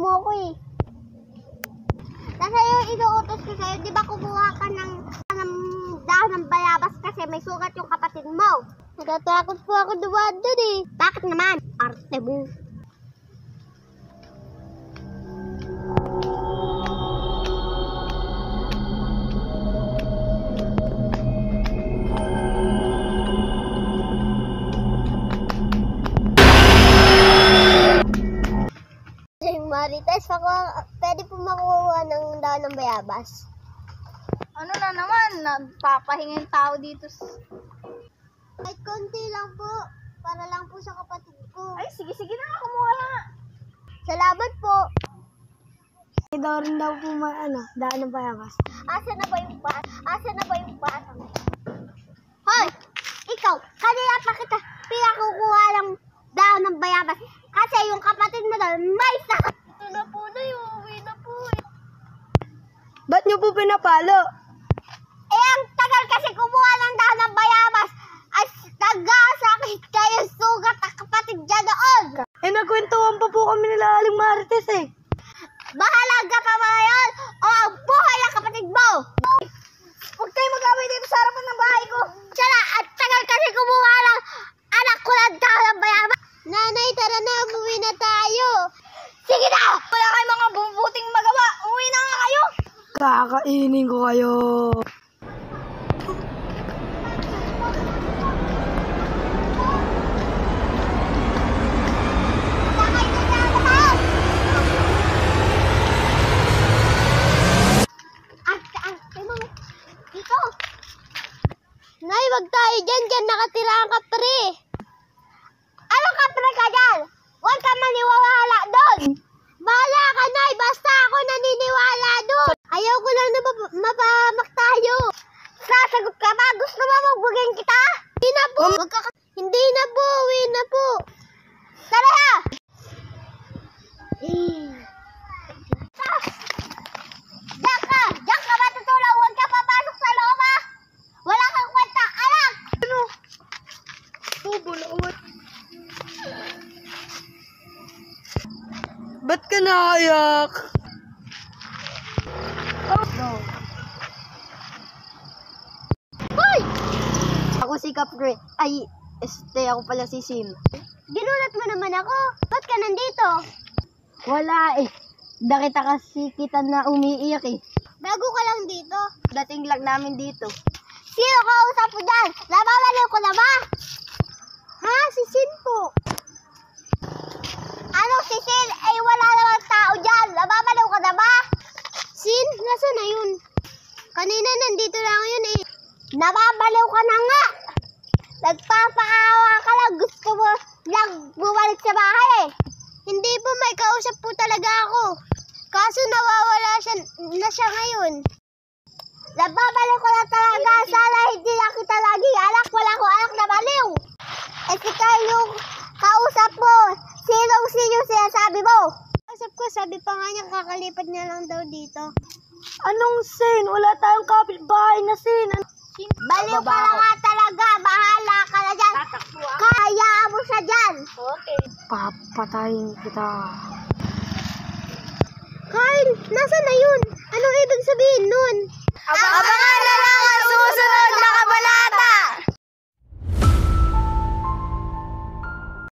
mo ako eh. Kasi yung inuutos ko sa'yo, di ba kumuha ka ng dahon ng bayabas kasi may sugat yung kapatid mo. Natatakot po ako dumaan dun eh. Bakit naman? Arte mo. Marites, pwede po makuha ng dahon ng bayabas. Ano na naman, nagpapahinga yung tao dito. Kahit konti lang po, para lang po sa kapatid ko. Ay, sige na, kumuha na nga. Salamat po. Daw rin daw po dahon ng bayabas. Asa na ba yung bata? Hoy! Ikaw, kanina pa kita pinakukuha ng dahon ng bayabas. Kasi yung kapatid mo daw may sakit. Ito na po na yun, uwi na po eh. Ba't niyo po pinapalo? Eh, ang tagal kasi kumuha ng dahon ng bayabas. Ay, nagkasakit kayo sugat ang kapatid dyan doon. Eh, nagkwentuhan pa po kami nila Aling Marites eh. Bahala ka pa ba yun? O ang buhay ng kapatid mo? Huwag kayo mag-away dito sa harapan ng bahay ko. Tsara, at tagal kasi kumuha ng anak ko ng dahon ng bayabas. Nanay, tara na, umuwi na tayo. Sige na! Wala kayong mga bubuting magawa. Uwi na nga kayo. Kakainin ko kayo. Dito. Nay, wag tayo dyan. Dyan nakatira ang kapre. Ano kapre ka dyan? Huwag ka maniwala doon. Bahala ka, Nay. Basta ako naniniwala doon. Ayaw ko lang na mapahamak tayo. Sasagot ka ba? Gusto mo magbugin kita? Hindi na po. Hindi na po. Uwi na po. Tara ha! Diyan ka matutulog. Huwag ka papasok sa loob ha. Wala kang kwenta. Alam! Ano? Tubo na uwat. Ba't ka naiyak? Oh. Hoy! Ako si Capgre. Ay, ako pala si Sim. Ginulat mo naman ako. Ba't ka nandito? Wala eh. Nakita kasi kita na umiiyak eh. Bago ka lang dito. Dating lang namin dito. Sino kausap mo dyan? Nababaliw ko na ba? Ha? Si Sin po. Ano si Sin? Eh wala naman tao dyan. Nababaliw ka na ba? Sin? Nasaan na yun? Kanina nandito lang yun eh. Nababaliw ka na nga. Nagpapaawa ka lang. Gusto mo lang bumalik sa bahay eh. Hindi po, may kausap po talaga ako. Kaso nawawala na siya ngayon. Nababaliw ko na talaga. Sana hindi na kita lagi anak. Wala ko anak na baliw. Eh si Carl yung kausap mo. Sino sinasabi mo? Kausap ko, sabi pa nga niya kakalipat niya lang daw dito. Anong Sin? Wala tayong kapitbahay na Sin. Baliw ka na nga talaga. Bahala ka na dyan. Kaya mo siya dyan. Okay. Papatayin kita.